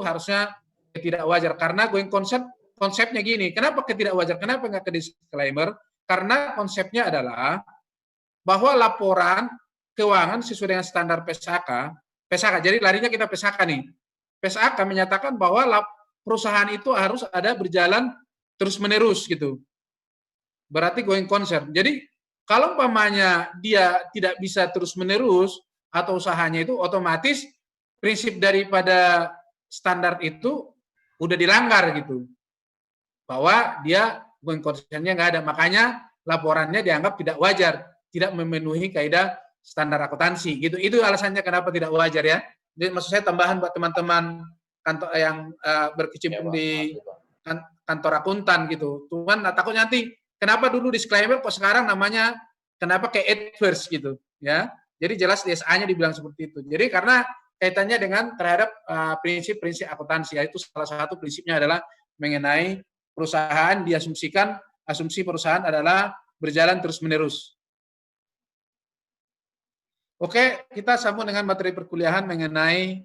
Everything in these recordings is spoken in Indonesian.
harusnya tidak wajar karena konsepnya gini. Kenapa tidak wajar? Kenapa nggak ke disclaimer? Karena konsepnya adalah bahwa laporan keuangan sesuai dengan standar PSAK, jadi larinya kita PSAK nih. PSAK menyatakan bahwa perusahaan itu harus ada berjalan terus-menerus gitu. Berarti going concern. Jadi kalau umpamanya dia tidak bisa terus-menerus atau usahanya itu otomatis prinsip daripada standar itu udah dilanggar gitu. Bahwa dia going concern-nya nggak ada. Makanya laporannya dianggap tidak wajar, tidak memenuhi kaidah standar akuntansi gitu. Itu alasannya kenapa tidak wajar ya. Jadi maksud saya tambahan buat teman-teman kantor yang berkecimpung di kantor akuntan gitu. Cuman takutnya nanti kenapa dulu disclaimer kok sekarang namanya kenapa kayak adverse gitu ya. Jadi jelas di SA-nya dibilang seperti itu. Jadi karena kaitannya dengan terhadap prinsip-prinsip akuntansi, yaitu salah satu prinsipnya adalah mengenai perusahaan diasumsikan, asumsi perusahaan adalah berjalan terus-menerus. Oke, kita sambung dengan materi perkuliahan mengenai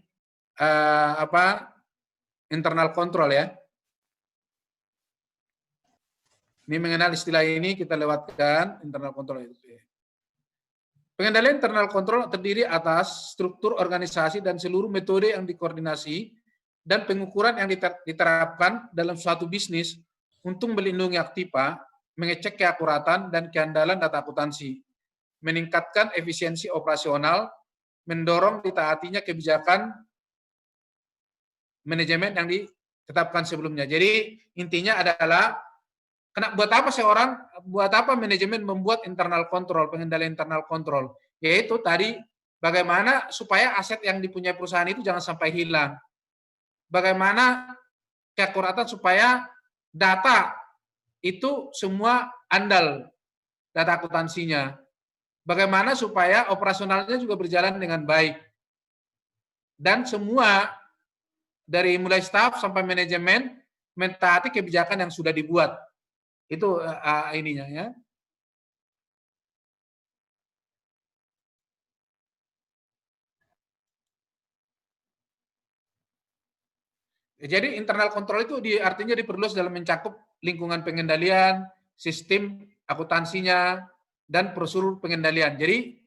internal control ya. Ini mengenal istilah ini kita lewatkan internal control itu. Pengendalian internal control terdiri atas struktur organisasi dan seluruh metode yang dikoordinasi dan pengukuran yang diterapkan dalam suatu bisnis untuk melindungi aktiva, mengecek keakuratan dan keandalan data akuntansi, meningkatkan efisiensi operasional, mendorong ditaatinya kebijakan manajemen yang ditetapkan sebelumnya. Jadi intinya adalah buat apa manajemen membuat internal control, pengendalian internal control? Yaitu tadi bagaimana supaya aset yang dipunyai perusahaan itu jangan sampai hilang. Bagaimana keakuratan supaya data itu semua andal, data akuntansinya. Bagaimana supaya operasionalnya juga berjalan dengan baik. Dan semua dari mulai staf sampai manajemen mentaati kebijakan yang sudah dibuat. Itu ininya ya. Jadi internal control itu artinya diperluas dalam mencakup lingkungan pengendalian, sistem akuntansinya, dan prosedur pengendalian. Jadi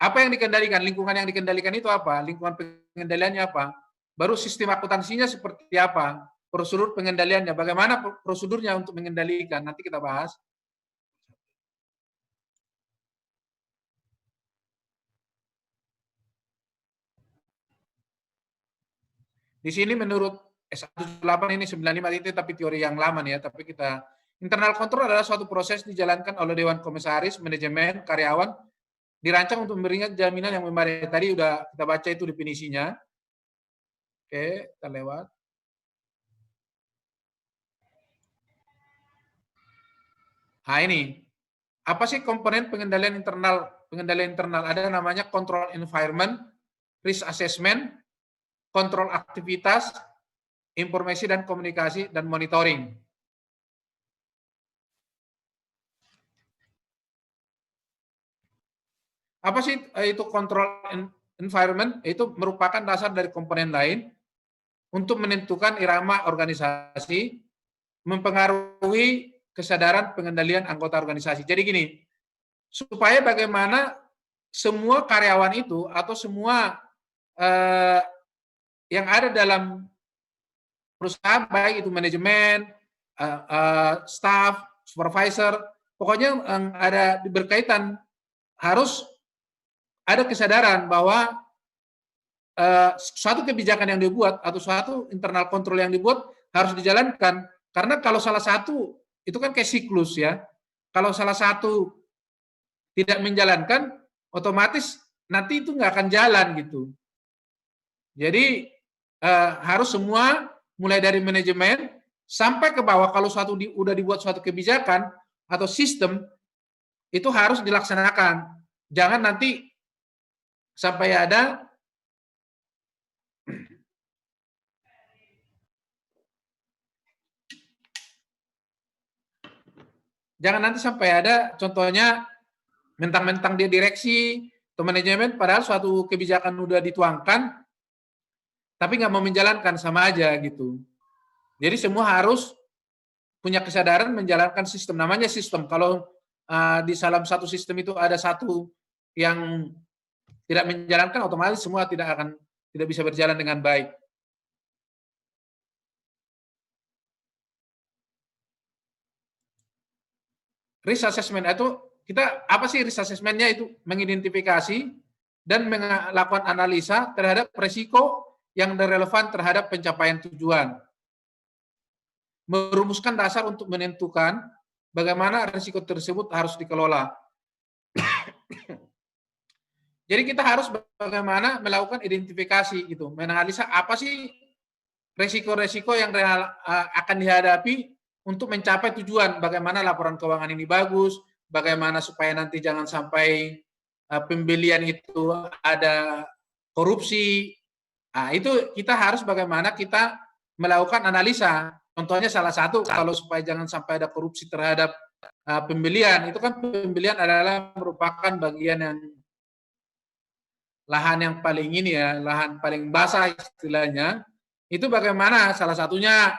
apa yang dikendalikan? Lingkungan yang dikendalikan itu apa? Lingkungan pengendaliannya apa? Baru sistem akuntansinya seperti apa? Prosedur pengendaliannya, bagaimana prosedurnya untuk mengendalikan? Nanti kita bahas. Di sini menurut S178 ini 95 itu tapi teori yang lama nih ya, tapi kita internal control adalah suatu proses dijalankan oleh Dewan Komisaris, manajemen, karyawan, dirancang untuk memberikan jaminan yang memadai. Tadi udah kita baca itu definisinya. Oke, kita lewat. Nah ini, apa sih komponen pengendalian internal? Pengendalian internal ada namanya control environment, risk assessment, kontrol aktivitas, informasi dan komunikasi, dan monitoring. Apa sih itu control environment? Itu merupakan dasar dari komponen lain untuk menentukan irama organisasi, mempengaruhi kesadaran pengendalian anggota organisasi. Jadi gini, supaya bagaimana semua karyawan itu atau semua yang ada dalam perusahaan, baik itu manajemen, staff, supervisor, pokoknya yang ada berkaitan harus ada kesadaran bahwa suatu kebijakan yang dibuat atau suatu internal control yang dibuat harus dijalankan. Karena kalau salah satu, itu kan kayak siklus ya. Kalau salah satu tidak menjalankan, otomatis nanti itu nggak akan jalan gitu. Jadi harus semua mulai dari manajemen sampai ke bawah. Kalau udah dibuat suatu kebijakan atau sistem itu harus dilaksanakan. Jangan nanti sampai ada contohnya mentang-mentang dia direksi atau manajemen padahal suatu kebijakan udah dituangkan tapi nggak mau menjalankan, sama aja gitu. Jadi semua harus punya kesadaran menjalankan sistem. Namanya sistem. Kalau di dalam satu sistem itu ada satu yang tidak menjalankan, otomatis semua tidak bisa berjalan dengan baik. Risk assessment itu kita apa sih risk assessment-nya itu? Mengidentifikasi dan melakukan analisa terhadap risiko yang relevan terhadap pencapaian tujuan. Merumuskan dasar untuk menentukan bagaimana risiko tersebut harus dikelola. Jadi kita harus bagaimana melakukan identifikasi gitu, menganalisa apa sih resiko-resiko yang akan dihadapi untuk mencapai tujuan. Bagaimana laporan keuangan ini bagus, bagaimana supaya nanti jangan sampai pembelian itu ada korupsi. Nah, itu kita harus bagaimana kita melakukan analisa. Contohnya salah satu, kalau supaya jangan sampai ada korupsi terhadap pembelian, itu kan pembelian adalah merupakan bagian yang lahan yang paling ini ya, lahan paling basah istilahnya. Itu bagaimana salah satunya,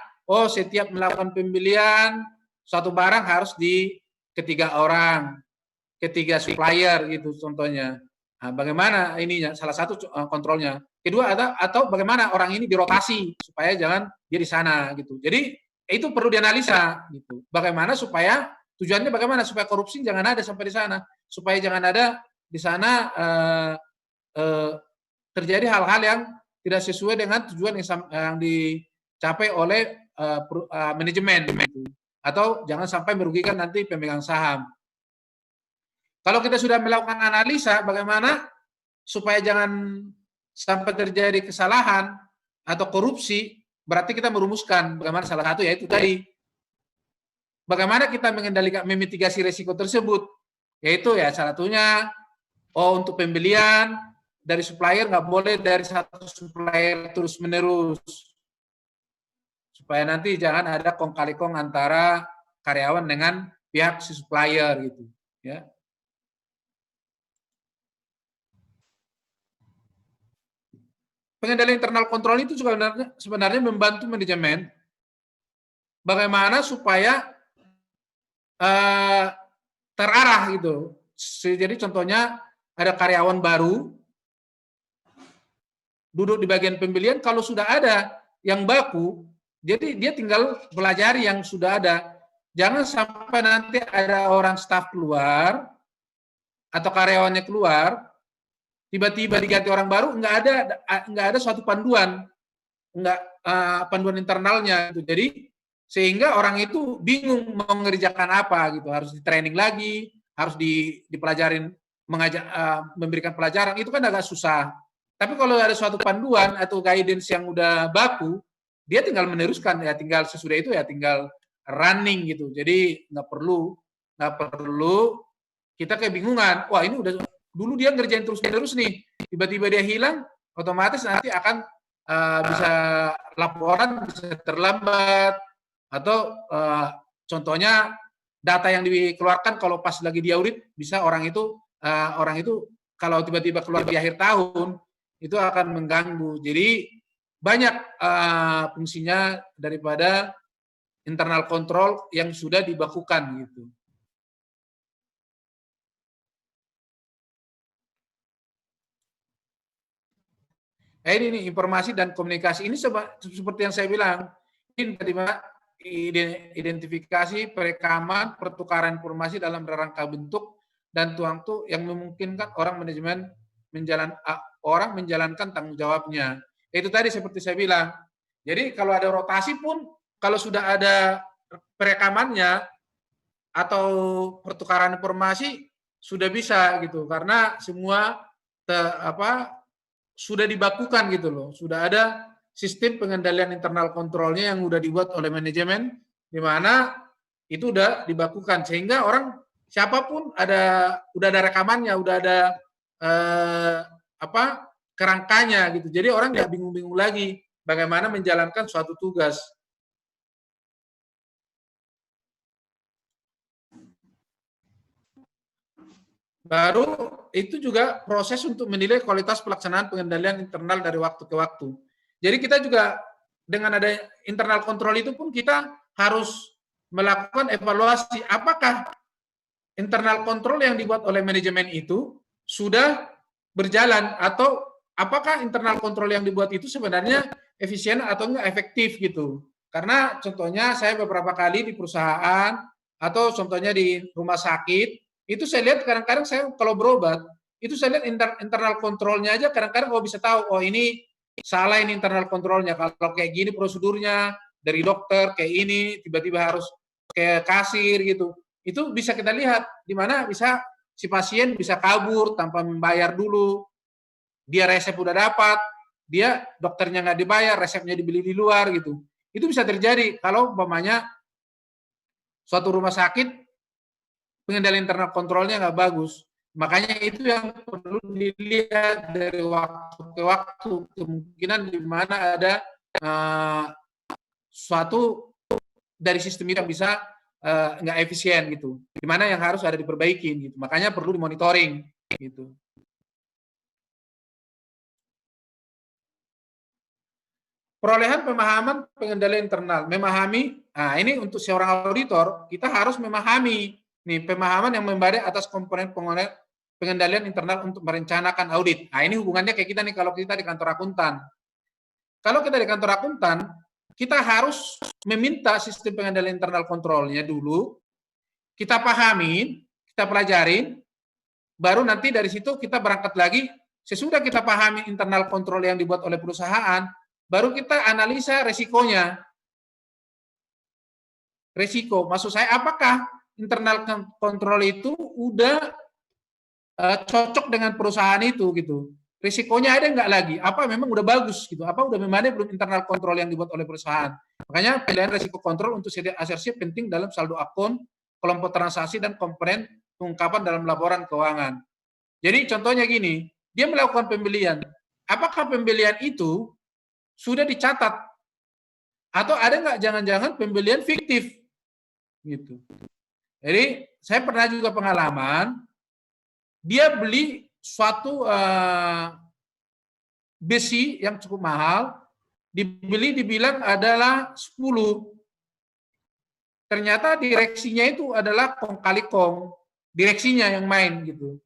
setiap melakukan pembelian suatu barang harus di ketiga orang, ketiga supplier gitu contohnya. Nah, bagaimana ininya salah satu kontrolnya. Kedua atau bagaimana orang ini dirotasi supaya jangan dia di sana gitu. Jadi itu perlu dianalisa gitu. Bagaimana supaya tujuannya bagaimana supaya korupsi jangan ada sampai di sana, supaya jangan ada di sana terjadi hal-hal yang tidak sesuai dengan tujuan yang dicapai oleh manajemen gitu. Atau jangan sampai merugikan nanti pemegang saham. Kalau kita sudah melakukan analisa bagaimana supaya jangan sampai terjadi kesalahan atau korupsi, berarti kita merumuskan bagaimana salah satu yaitu tadi bagaimana kita mengendalikan memitigasi risiko tersebut, yaitu ya salah satunya untuk pembelian dari supplier nggak boleh dari satu supplier terus menerus, supaya nanti jangan ada kong kali kong antara karyawan dengan pihak si supplier gitu ya. Pengendalian internal kontrol itu sebenarnya membantu manajemen bagaimana supaya terarah gitu. Jadi contohnya ada karyawan baru duduk di bagian pembelian, kalau sudah ada yang baku, jadi dia tinggal pelajari yang sudah ada. Jangan sampai nanti ada orang staf keluar atau karyawannya keluar, tiba-tiba diganti orang baru, nggak ada suatu panduan, nggak panduan internalnya. Gitu. Jadi sehingga orang itu bingung mau mengerjakan apa gitu, harus di training lagi, harus dipelajarin, memberikan pelajaran, itu kan agak susah. Tapi kalau ada suatu panduan atau guidance yang udah baku, dia tinggal meneruskan ya, tinggal sesudah itu ya tinggal running gitu. Jadi nggak perlu kita kebingungan. Wah ini udah dulu dia ngerjain terus-menerus nih, tiba-tiba dia hilang, otomatis nanti akan bisa laporan bisa terlambat atau contohnya data yang dikeluarkan kalau pas lagi diaudit bisa orang itu kalau tiba-tiba keluar di akhir tahun itu akan mengganggu. Jadi banyak fungsinya daripada internal control yang sudah dibakukan gitu. Ini nih informasi dan komunikasi ini seperti yang saya bilang, ini identifikasi, perekaman, pertukaran informasi dalam rangka bentuk dan tuang yang memungkinkan orang menjalankan tanggung jawabnya. Itu tadi seperti saya bilang. Jadi kalau ada rotasi pun, kalau sudah ada perekamannya atau pertukaran informasi sudah bisa gitu, karena semua sudah dibakukan gitu loh, sudah ada sistem pengendalian internal kontrolnya yang sudah dibuat oleh manajemen, di mana itu sudah dibakukan sehingga orang siapapun udah ada rekamannya, udah ada kerangkanya gitu. Jadi orang nggak bingung-bingung lagi bagaimana menjalankan suatu tugas. Baru itu juga proses untuk menilai kualitas pelaksanaan pengendalian internal dari waktu ke waktu. Jadi kita juga dengan ada internal control itu pun kita harus melakukan evaluasi apakah internal control yang dibuat oleh manajemen itu sudah berjalan atau apakah internal control yang dibuat itu sebenarnya efisien atau enggak efektif gitu. Karena contohnya saya beberapa kali di perusahaan atau contohnya di rumah sakit, itu saya lihat kadang-kadang saya kalau berobat, itu saya lihat internal kontrolnya aja kadang-kadang kalau bisa tahu, oh ini salah ini internal kontrolnya, kalau kayak gini prosedurnya dari dokter kayak ini tiba-tiba harus kayak kasir gitu. Itu bisa kita lihat di mana bisa si pasien bisa kabur tanpa membayar dulu, dia resep udah dapat, dia dokternya nggak dibayar, resepnya dibeli di luar gitu. Itu bisa terjadi kalau umpamanya suatu rumah sakit pengendalian internal kontrolnya nggak bagus. Makanya itu yang perlu dilihat dari waktu ke waktu, kemungkinan di mana ada suatu dari sistem itu yang bisa nggak efisien gitu, di mana yang harus ada diperbaiki gitu. Makanya perlu dimonitoring gitu. Perolehan pemahaman pengendalian internal, memahami. Nah, ini untuk seorang auditor kita harus memahami nih pemahaman yang membadai atas komponen pengendalian internal untuk merencanakan audit. Nah, ini hubungannya kayak kita nih kalau kita di kantor akuntan. Kalau kita di kantor akuntan, kita harus meminta sistem pengendalian internal kontrolnya dulu, kita pahamin, kita pelajarin, baru nanti dari situ kita berangkat lagi, sesudah kita pahami internal kontrol yang dibuat oleh perusahaan, baru kita analisa resikonya. Resiko, maksud saya apakah internal kontrol itu udah cocok dengan perusahaan itu gitu. Risikonya ada nggak lagi? Apa memang udah bagus gitu? Apa udah memang belum internal kontrol yang dibuat oleh perusahaan? Makanya pilihan risiko kontrol untuk sedia asersi penting dalam saldo akun, kelompok transaksi dan komponen pengungkapan dalam laporan keuangan. Jadi contohnya gini, dia melakukan pembelian. Apakah pembelian itu sudah dicatat? Atau ada nggak jangan-jangan pembelian fiktif? Gitu. Jadi saya pernah juga pengalaman, dia beli suatu besi yang cukup mahal, dibilang adalah 10. Ternyata direksinya itu adalah kong kali kong, direksinya yang main gitu.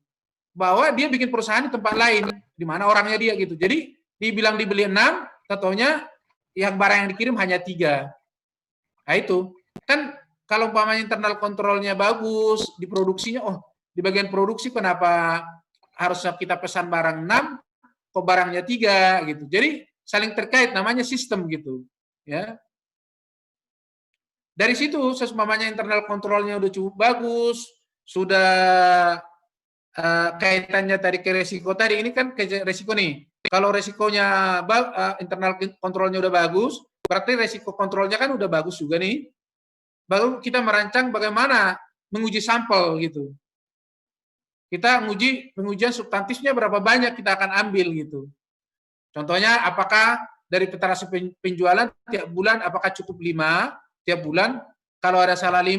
Bahwa dia bikin perusahaan di tempat lain, di mana orangnya dia gitu. Jadi dibilang dibeli 6, katanya yang barang yang dikirim hanya 3. Nah itu, kan kalau umpamanya internal kontrolnya bagus, di produksinya, oh di bagian produksi kenapa harusnya kita pesan barang 6, kok barangnya 3 gitu. Jadi saling terkait, namanya sistem gitu. Ya. Dari situ, seumpamanya internal kontrolnya udah cukup bagus, sudah kaitannya tadi ke resiko tadi, ini kan ke resiko nih. Kalau resikonya internal kontrolnya udah bagus, berarti resiko kontrolnya kan udah bagus juga nih. Baru kita merancang bagaimana menguji sampel gitu. Kita pengujian substantifnya berapa banyak kita akan ambil gitu. Contohnya apakah dari petarasi penjualan tiap bulan apakah cukup 5 tiap bulan, kalau ada salah 5,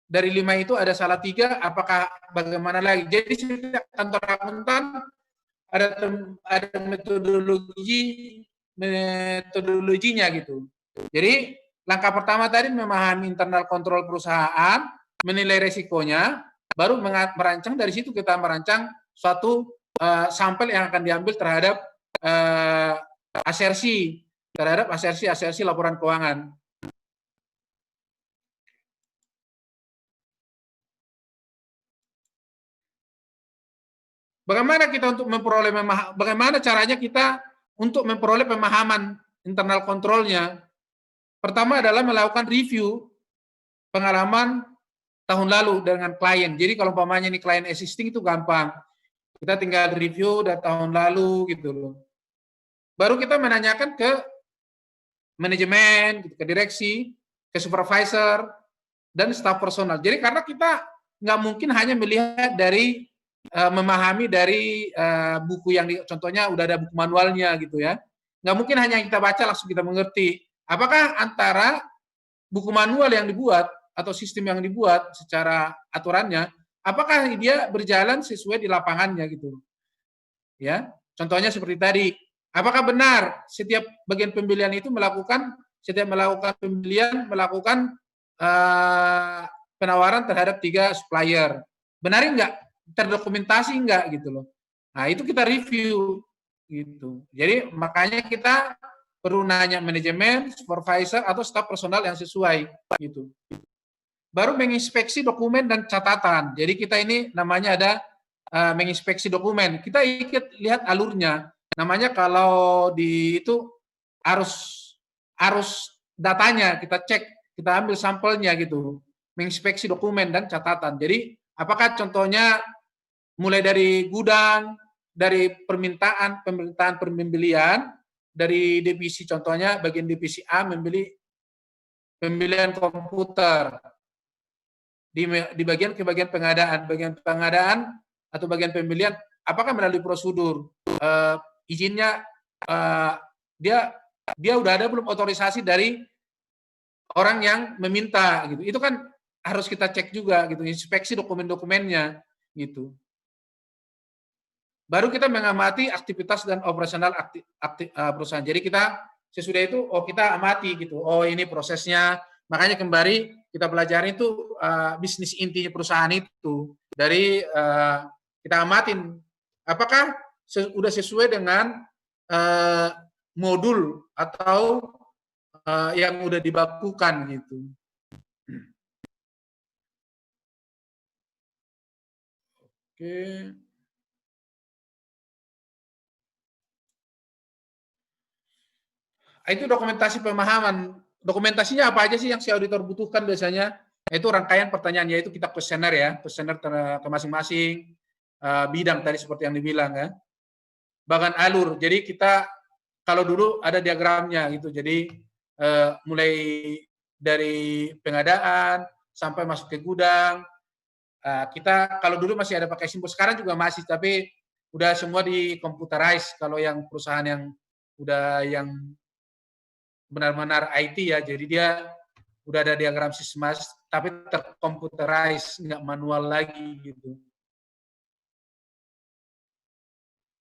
dari 5 itu ada salah 3, apakah bagaimana lagi. Jadi setiap kantor akuntan ada metodologinya gitu. Jadi langkah pertama tadi memahami internal kontrol perusahaan, menilai resikonya, baru merancang, dari situ kita merancang suatu sampel yang akan diambil terhadap asersi laporan keuangan. Bagaimana caranya kita untuk memperoleh pemahaman internal kontrolnya? Pertama adalah melakukan review pengalaman tahun lalu dengan klien. Jadi kalau umpamanya ini klien existing itu gampang. Kita tinggal review dari tahun lalu gitu loh. Baru kita menanyakan ke manajemen, ke direksi, ke supervisor, dan staf personal. Jadi karena kita nggak mungkin hanya melihat dari memahami dari buku yang contohnya udah ada buku manualnya gitu ya. Nggak mungkin hanya kita baca langsung kita mengerti. Apakah antara buku manual yang dibuat atau sistem yang dibuat secara aturannya, apakah dia berjalan sesuai di lapangannya gitu. Ya, contohnya seperti tadi, Apakah benar setiap bagian pembelian itu setiap melakukan pembelian melakukan penawaran terhadap 3 supplier? Benar enggak? Terdokumentasi enggak gitu loh. Nah, itu kita review gitu. Jadi makanya kita perlu nanya manajemen, supervisor atau staf personal yang sesuai gitu. Baru menginspeksi dokumen dan catatan. Jadi kita ini namanya ada menginspeksi dokumen. Kita lihat alurnya. Namanya kalau di itu arus datanya kita cek, kita ambil sampelnya gitu. Menginspeksi dokumen dan catatan. Jadi apakah contohnya mulai dari gudang, dari permintaan pembelian, dari divisi contohnya bagian divisi A membeli pembelian komputer, di bagian bagian pengadaan atau bagian pembelian apakah melalui prosedur izinnya dia dia udah ada belum otorisasi dari orang yang meminta gitu. Itu kan harus kita cek juga gitu, inspeksi dokumen-dokumennya gitu. Baru kita mengamati aktivitas dan operasional perusahaan. Jadi kita sesudah itu kita amati gitu. Oh, ini prosesnya. Makanya kembali kita pelajari itu bisnis intinya perusahaan itu dari kita amatin apakah sudah sesuai dengan modul atau yang udah dibakukan gitu. Oke. Itu dokumentasi pemahaman. Dokumentasinya apa aja sih yang si auditor butuhkan biasanya? Itu rangkaian pertanyaan, yaitu kita kuesioner ya, kuesioner ke masing-masing bidang tadi seperti yang dibilang ya. Bahkan alur. Jadi kita kalau dulu ada diagramnya gitu. Jadi mulai dari pengadaan sampai masuk ke gudang. Kita kalau dulu masih ada pakai simbol, sekarang juga masih, tapi udah semua di computerize kalau yang perusahaan yang udah yang benar-benar IT ya, jadi dia udah ada diagram sismas, tapi terkomputerize, nggak manual lagi gitu.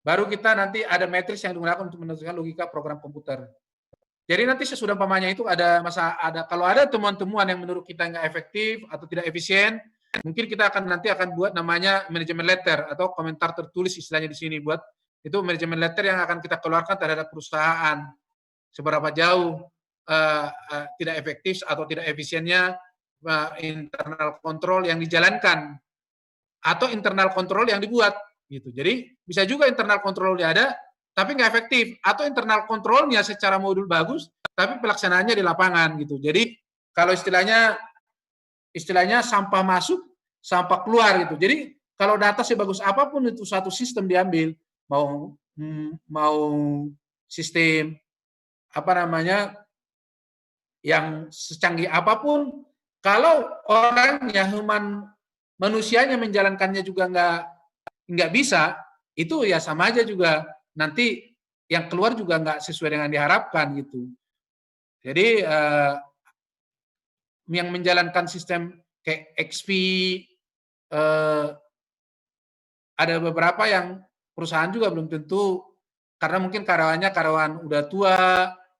Baru kita nanti ada matriks yang digunakan untuk menentukan logika program komputer. Jadi nanti sesudah pamannya itu ada kalau ada temuan-temuan yang menurut kita nggak efektif atau tidak efisien, mungkin kita nanti akan buat namanya manajemen letter atau komentar tertulis istilahnya di sini buat itu manajemen letter yang akan kita keluarkan terhadap perusahaan seberapa jauh tidak efektif atau tidak efisiennya internal kontrol yang dijalankan atau internal kontrol yang dibuat gitu. Jadi bisa juga internal kontrolnya ada tapi nggak efektif atau internal kontrolnya secara modul bagus tapi pelaksanaannya di lapangan gitu. Jadi kalau istilahnya sampah masuk, sampah keluar gitu. Jadi kalau data sebagus apapun itu satu sistem diambil, mau sistem apa namanya yang secanggih apapun, kalau orangnya manusianya menjalankannya juga nggak bisa, itu ya sama aja juga nanti yang keluar juga nggak sesuai dengan diharapkan gitu. Jadi yang menjalankan sistem kayak XP ada beberapa yang perusahaan juga belum tentu karena mungkin karyawan udah tua,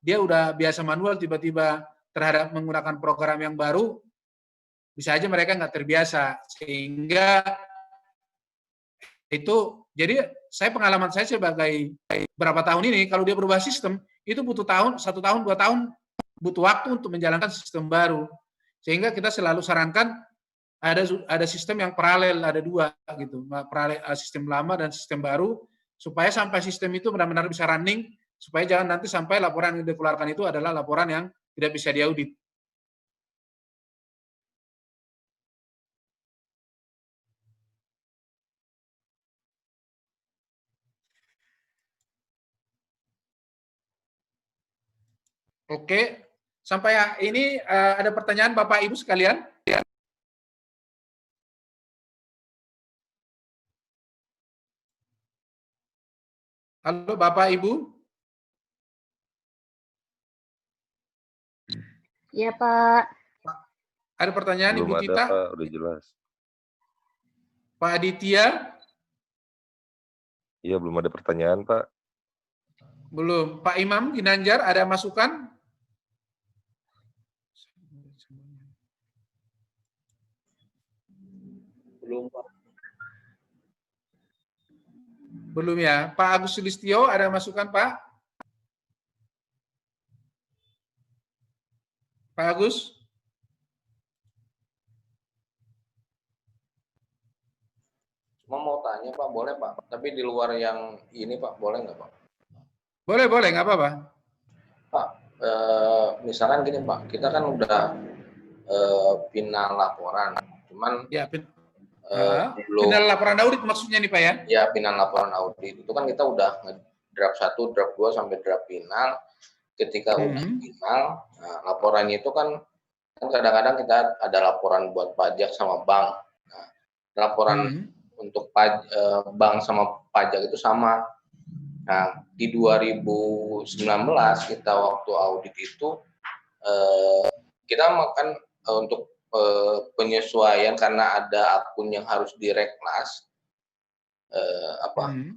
dia udah biasa manual tiba-tiba terhadap menggunakan program yang baru, bisa aja mereka nggak terbiasa sehingga itu jadi pengalaman saya sebagai berapa tahun ini kalau dia berubah sistem itu butuh tahun 1 tahun 2 tahun butuh waktu untuk menjalankan sistem baru sehingga kita selalu sarankan ada sistem yang paralel ada 2 gitu paralel sistem lama dan sistem baru supaya sampai sistem itu benar-benar bisa running supaya jangan nanti sampai laporan yang dikeluarkan itu adalah laporan yang tidak bisa diaudit. Oke, sampai ini ada pertanyaan Bapak Ibu sekalian? Halo Bapak Ibu? Iya Pak. Ada pertanyaan belum Ibu ada, Tita? Pak, udah jelas. Pak Aditya? Iya, belum ada pertanyaan, Pak. Belum. Pak Imam Ginanjar ada masukan? Belum, Pak. Belum ya. Pak Agus Sulistyo ada masukan, Pak? Pak Agus? Cuma mau tanya Pak, boleh Pak? Tapi di luar yang ini Pak, boleh nggak Pak? Boleh, boleh, nggak apa-apa. Pak, misalkan gini Pak, kita kan udah final laporan, cuman Ya, belum. final laporan audit maksudnya nih Pak ya? Ya, final laporan audit itu kan kita udah draft 1, draft 2 sampai draft final. Ketika udah final, nah, laporannya itu kan kadang-kadang kita ada laporan buat pajak sama bank. Nah, laporan untuk bank sama pajak itu sama. Nah, di 2019 kita waktu audit itu kita makan untuk penyesuaian karena ada akun yang harus direklas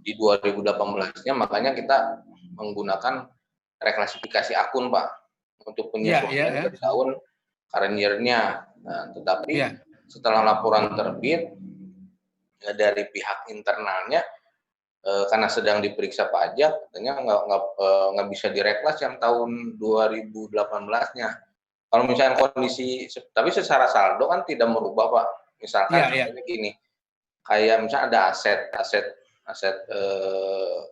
di 2018-nya, makanya kita menggunakan reklasifikasi akun Pak untuk penyesuaian ke tahun current year-nya. Nah, tetapi setelah laporan terbit dari pihak internalnya, karena sedang diperiksa pajak, katanya nggak bisa direklas yang tahun 2018-nya. Kalau misalnya kondisi, tapi secara saldo kan tidak merubah Pak. Misalkan gini, kayak misalnya ada aset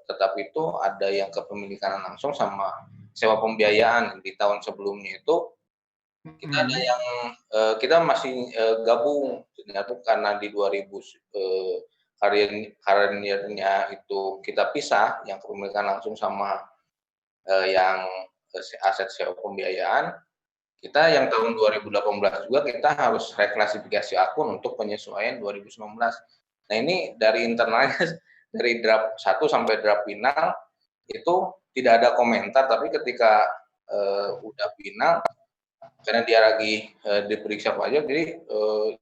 tetap itu ada yang kepemilikan langsung sama sewa pembiayaan. Di tahun sebelumnya itu kita ada yang kita masih gabung karena di 2000 karirnya itu kita pisah, yang kepemilikan langsung sama yang aset sewa pembiayaan. Kita yang tahun 2018 juga kita harus reklasifikasi akun untuk penyesuaian 2019. Nah, ini dari internalnya dari draft 1 sampai draft final itu tidak ada komentar, tapi ketika udah final karena dia lagi diperiksa pajak, jadi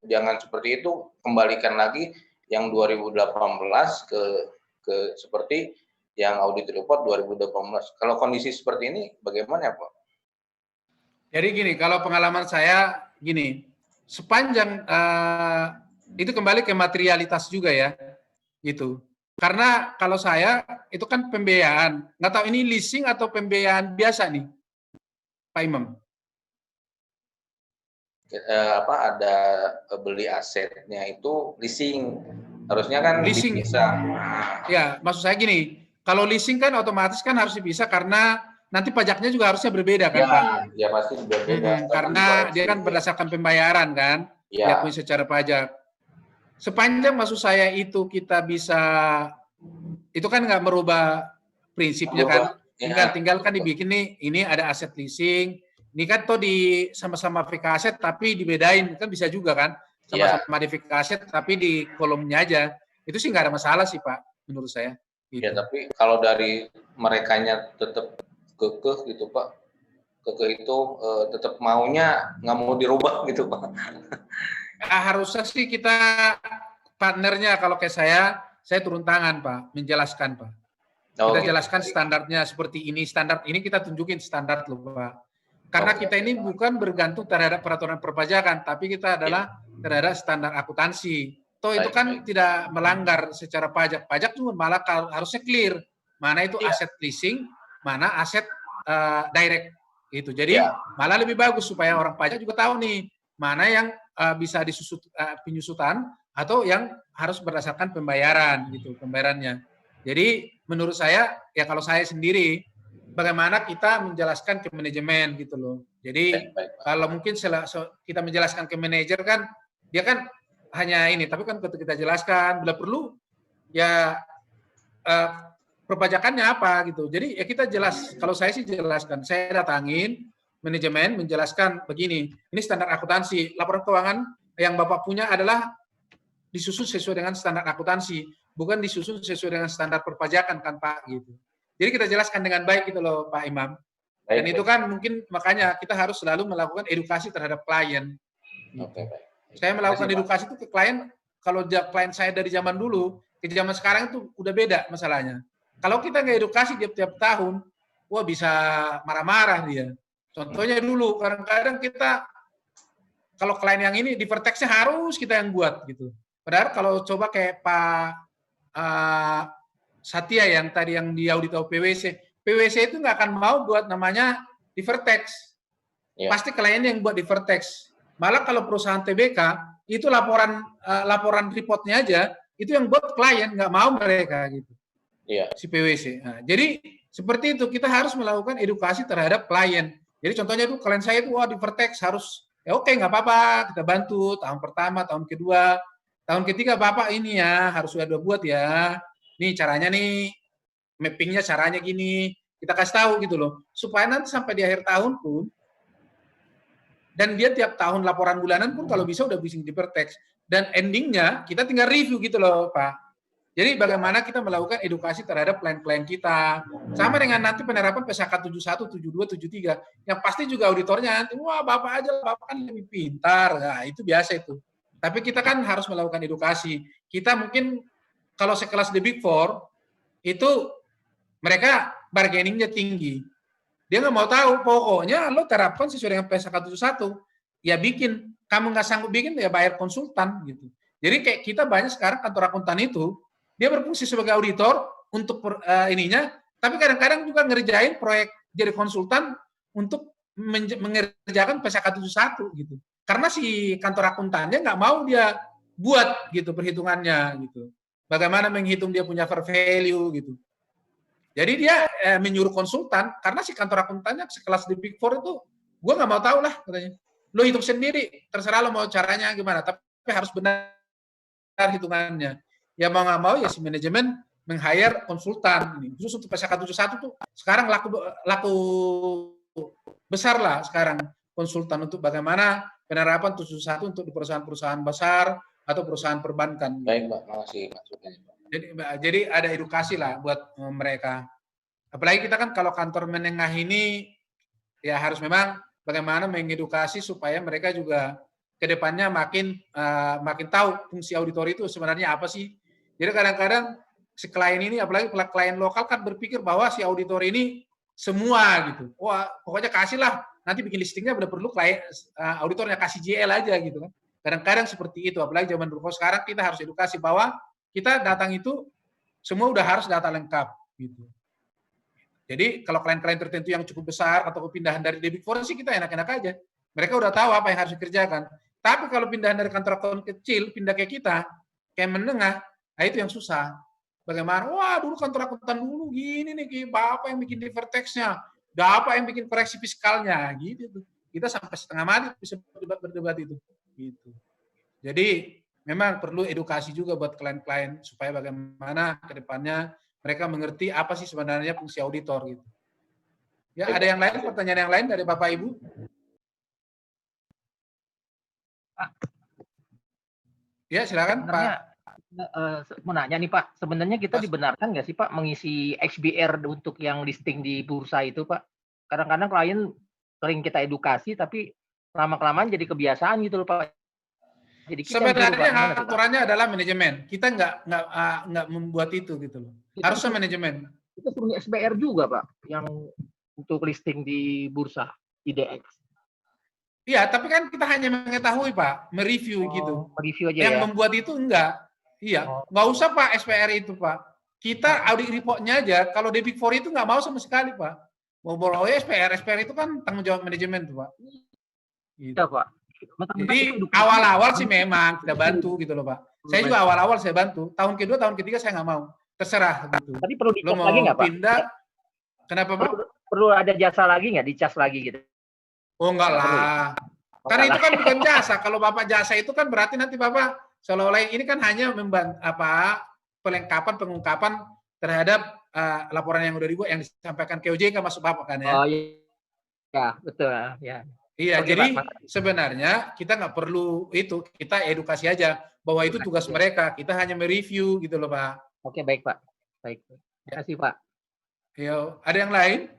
jangan seperti itu, kembalikan lagi yang 2018 ke seperti yang audit report 2018. Kalau kondisi seperti ini bagaimana Pak? Jadi gini, kalau pengalaman saya gini, sepanjang itu kembali ke materialitas juga ya, gitu. Karena kalau saya itu kan pembiayaan, nggak tahu ini leasing atau pembiayaan biasa nih, Pak Imam. Ada beli asetnya itu leasing, harusnya kan leasing bisa. Ya, maksud saya gini, kalau leasing kan otomatis kan harus dipisah karena nanti pajaknya juga harusnya berbeda kan Pak? Ya pasti berbeda. Karena dia kan berdasarkan pembayaran kan, diakui secara pajak. Sepanjang maksud saya itu kita bisa, itu kan nggak merubah prinsipnya kan, tinggal kan dibikin nih, ini ada aset leasing, ini kan toh di sama-sama verifikasi aset tapi dibedain, kan bisa juga kan, sama-sama verifikasi aset tapi di kolomnya aja, itu sih nggak ada masalah sih Pak, menurut saya. Gitu. Ya, tapi kalau dari merekanya tetap kekeh gitu Pak, kekeh itu tetap maunya nggak mau dirubah gitu Pak. Harusnya sih kita partnernya, kalau kayak saya turun tangan Pak, menjelaskan Pak. Kita jelaskan standarnya seperti ini, standar ini kita tunjukin standar loh Pak. Karena kita ini bukan bergantung terhadap peraturan perpajakan, tapi kita adalah terhadap standar akuntansi. Toh itu kan tidak melanggar secara pajak. Pajak juga malah harusnya clear, mana itu aset leasing, mana aset direct. Gitu. Jadi malah lebih bagus supaya orang pajak juga tahu nih, mana yang bisa penyusutan atau yang harus berdasarkan pembayaran gitu, pembayarannya. Jadi menurut saya, ya kalau saya sendiri, bagaimana kita menjelaskan ke manajemen gitu loh. Jadi kalau mungkin kita menjelaskan ke manajer kan, dia kan hanya ini, tapi kan ketika kita jelaskan, bila perlu ya perpajakannya apa gitu. Jadi ya kita jelas, kalau saya sih jelaskan, saya datangin manajemen menjelaskan begini, ini standar akuntansi, laporan keuangan yang Bapak punya adalah disusun sesuai dengan standar akuntansi, bukan disusun sesuai dengan standar perpajakan kan Pak gitu. Jadi kita jelaskan dengan baik gitu loh Pak Imam. Dan itu kan mungkin makanya kita harus selalu melakukan edukasi terhadap klien. Gitu. Saya melakukan edukasi itu ke klien, kalau klien saya dari zaman dulu ke zaman sekarang itu udah beda masalahnya. Kalau kita nggak edukasi tiap-tiap tahun, wah bisa marah-marah dia. Contohnya dulu, kadang-kadang kita kalau klien yang ini di vertex-nya harus kita yang buat gitu. Padahal kalau coba kayak Pak Satya yang tadi yang di audit PwC, PwC itu nggak akan mau buat namanya di vertex. Pasti klien yang buat di vertex. Malah kalau perusahaan TBK itu laporan reportnya aja itu yang buat klien, nggak mau mereka gitu. Si PwC. Nah, jadi seperti itu kita harus melakukan edukasi terhadap klien. Jadi contohnya tuh klien saya itu di vertex harus ya oke nggak apa-apa kita bantu tahun pertama, tahun kedua, tahun ketiga Bapak ini ya harus sudah buat ya. Nih caranya nih mappingnya caranya gini. Kita kasih tahu gitu loh supaya nanti sampai di akhir tahun pun dan dia tiap tahun laporan bulanan pun kalau bisa udah bisa di vertex dan endingnya kita tinggal review gitu loh Pak. Jadi bagaimana kita melakukan edukasi terhadap klien-klien kita. Sama dengan nanti penerapan PSAK 71, 72, 73. Yang pasti juga auditornya nanti, wah Bapak aja, Bapak kan lebih pintar. Nah, itu biasa itu. Tapi kita kan harus melakukan edukasi. Kita mungkin kalau sekelas The Big Four, itu mereka bargainingnya tinggi. Dia nggak mau tahu, pokoknya lo terapkan sesuai dengan PSAK 71. Ya bikin, kamu nggak sanggup bikin, ya bayar konsultan gitu. Jadi kayak kita banyak sekarang kantor akuntan itu, dia berfungsi sebagai auditor untuk ininya, tapi kadang-kadang juga ngerjain proyek jadi konsultan untuk mengerjakan PSAK 71 gitu. Karena si kantor akuntannya nggak mau dia buat gitu perhitungannya gitu. Bagaimana menghitung dia punya fair value gitu. Jadi dia menyuruh konsultan karena si kantor akuntannya sekelas di Big Four itu gue nggak mau tahu lah katanya. Lo hitung sendiri, terserah lo mau caranya gimana, tapi harus benar hitungannya. Ya mau nggak mau ya si manajemen meng-hire konsultan ini. Khusus untuk PSAK 71 tuh sekarang laku besar lah sekarang konsultan untuk bagaimana penerapan 71 untuk di perusahaan-perusahaan besar atau perusahaan perbankan. Baik, Pak. Makasih maksudnya. Jadi ada edukasi lah buat mereka. Apalagi kita kan kalau kantor menengah ini ya harus memang bagaimana mengedukasi supaya mereka juga ke depannya makin tahu fungsi auditor itu sebenarnya apa sih. Jadi kadang-kadang si klien ini apalagi klien lokal kan berpikir bahwa si auditor ini semua gitu. Wah, pokoknya kasihlah nanti bikin listingnya udah perlu klien auditornya kasih JL aja gitu kan. Kadang-kadang seperti itu apalagi zaman dulu. Sekarang kita harus edukasi bahwa kita datang itu semua udah harus data lengkap gitu. Jadi kalau klien-klien tertentu yang cukup besar atau pindahan dari The Big Four sih kita enak-enak aja. Mereka udah tahu apa yang harus dikerjakan. Tapi kalau pindahan dari kantor akun kecil, pindah ke kita, kayak menengah, nah itu yang susah. Bagaimana? Wah dulu kantor akuntan dulu gini nih, Bapak yang bikin di vertex-nya, Bapak yang bikin koreksi fiskalnya, gitu tuh. Kita sampai setengah mati bisa berdebat itu. Gitu. Jadi memang perlu edukasi juga buat klien-klien supaya bagaimana ke depannya mereka mengerti apa sih sebenarnya fungsi auditor gitu. Ya, ada yang lain, pertanyaan yang lain dari Bapak Ibu? Ya, silakan Pak. Mau nanya nih Pak, sebenarnya kita dibenarkan nggak sih Pak mengisi XBR untuk yang listing di bursa itu Pak? Kadang-kadang klien sering kita edukasi, tapi lama-kelamaan jadi kebiasaan gitu loh Pak. Jadi sebenarnya aturannya adalah manajemen. Kita nggak membuat itu gitu loh. Harusnya manajemen. Kita suruh XBR juga Pak, yang untuk listing di bursa IDX. Iya, tapi kan kita hanya mengetahui Pak, mereview gitu. Mereview aja yang ya. Membuat itu enggak. Iya, nggak usah Pak SPR itu Pak. Kita audit reportnya aja. Kalau di Big Four itu nggak mau sama sekali Pak. Mau bawa SPR itu kan tanggung jawab manajemen tuh Pak. Gitu. Ya Pak. Jadi awal-awal sih memang kita bantu gitu loh Pak. Saya juga awal-awal saya bantu. Tahun kedua, tahun ketiga saya nggak mau. Terserah gitu. Tapi perlu dicas lagi nggak Pak? Pindah. Kenapa Pak? Perlu ada jasa lagi nggak? Dicas lagi gitu? Oh enggak lah. Karena itu kan bukan jasa. Kalau Bapak jasa itu kan berarti nanti Bapak seolah-olah ini kan hanya pelengkapan pengungkapan terhadap laporan yang udah dibuat yang disampaikan ke OJK masuk Bapak kan ya. Oh iya. Ya, betul ya. Iya, jadi sebenarnya kita nggak perlu itu, kita edukasi aja bahwa itu tugas mereka, kita hanya mereview gitu loh Pak. Oke, baik Pak. Baik. Terima kasih Pak. Yo, ada yang lain?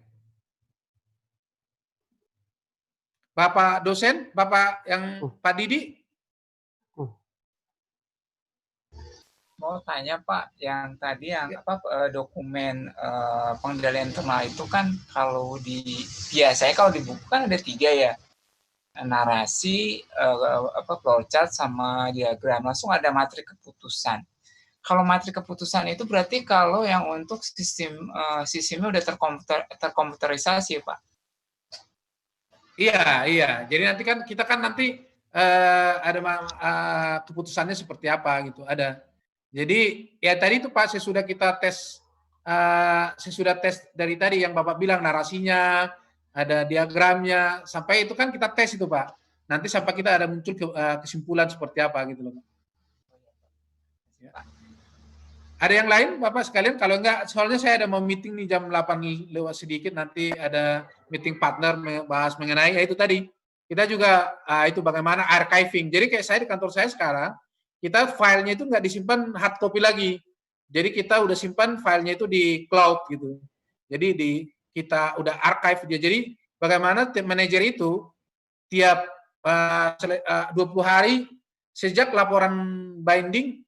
Bapak dosen, Bapak yang Pak Didi? mau tanya Pak, yang tadi yang dokumen pengendalian internal itu kan kalau biasanya kalau di buku kan ada 3 ya, narasi, flowchart sama diagram, langsung ada materi keputusan. Kalau materi keputusan itu berarti kalau yang untuk sistemnya udah terkomputerisasi Pak. Iya. Jadi nanti kan kita nanti ada keputusannya seperti apa gitu. Ada. Jadi ya tadi itu Pak sesudah kita tes, sesudah tes dari tadi yang Bapak bilang narasinya, ada diagramnya, sampai itu kan kita tes itu Pak. Nanti sampai kita ada muncul kesimpulan seperti apa gitu loh. Ya. Ada yang lain Bapak sekalian? Kalau enggak, soalnya saya ada mau meeting nih jam 8 lewat sedikit, nanti ada meeting partner bahas mengenai ya itu tadi. Kita juga itu bagaimana archiving. Jadi kayak saya di kantor saya sekarang, kita filenya itu nggak disimpan hard copy lagi. Jadi kita udah simpan filenya itu di cloud gitu. Jadi kita udah archive dia. Jadi bagaimana tim manajer itu tiap 20 hari sejak laporan binding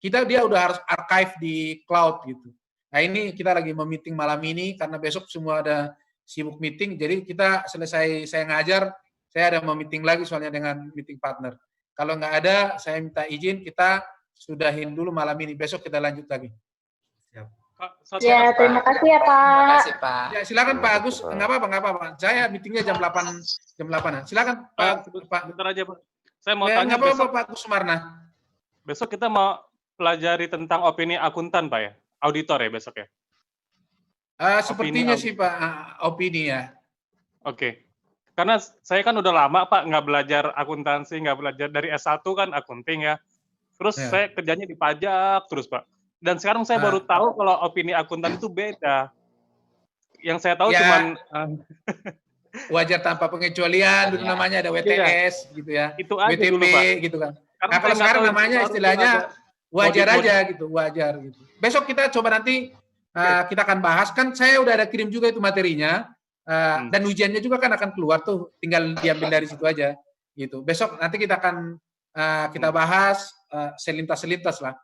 dia udah harus archive di cloud gitu. Nah ini kita lagi meeting malam ini karena besok semua ada sibuk meeting. Jadi kita selesai saya ngajar, saya ada meeting lagi soalnya dengan meeting partner. Kalau nggak ada, saya minta izin kita sudahin dulu malam ini. Besok kita lanjut lagi. Siap. Ya, terima kasih ya Pak. Terima kasih Pak. Ya, silakan Pak Agus. Nggak apa-apa. Saya meetingnya jam 8. Silakan Pak. Bentar aja Pak. Saya mau Ya, tanya nggak apa-apa besok, Pak Agus Sumarna. besok kita mau pelajari tentang opini akuntan Pak ya? Auditor ya besok ya? Sepertinya sih Pak, opini ya. Oke. Karena saya kan udah lama Pak nggak belajar akuntansi, nggak belajar dari S1 kan akunting ya. Terus Ya. saya kerjanya di pajak terus Pak. Dan sekarang saya baru tahu kalau opini akuntan itu beda. Yang saya tahu Ya. cuman Wajar tanpa pengecualian, dulu namanya ada WTS gitu ya. itu aja WTP dulu Pak. gitu kan. Karena Nah, kalau saya nggak sekarang tahu namanya baru istilahnya ada wajar modif-modif. aja gitu, wajar gitu. Besok kita coba nanti kita akan bahas, kan saya udah ada kirim juga itu materinya, dan ujiannya juga kan akan keluar tuh, tinggal diambil dari situ aja gitu. Besok nanti kita akan kita bahas selintas-selintas lah,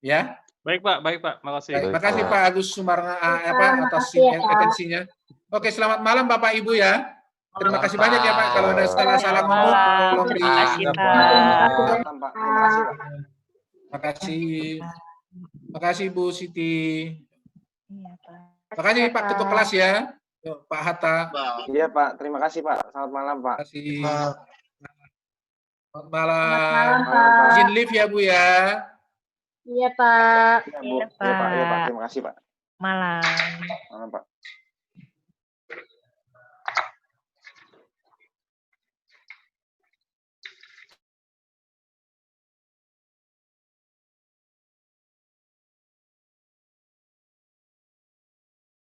ya. Baik Pak, makasih. Baik, makasih Pak Agus Sumarna atas makasih ya, Pak. atensinya. Oke, selamat malam Bapak Ibu ya. Terima kasih banyak ya Pak. Kalau ada salah Selamat ngomong, malam. tolong di. Terima kasih, Pak. Terima kasih. Terima kasih Bu Siti. Iya, Pak. Terima kasih Pak Ketua Kelas ya. Yuk, Pak Hatta. Iya Pak, terima kasih Pak. Selamat malam Pak. Terima kasih. Selamat Selamat malam. malam, Pak. Izin live ya Bu ya. Iya, Pak. Iya Bu, iya Pak, iya Pak. Terima kasih Pak. Malam. Malam Pak.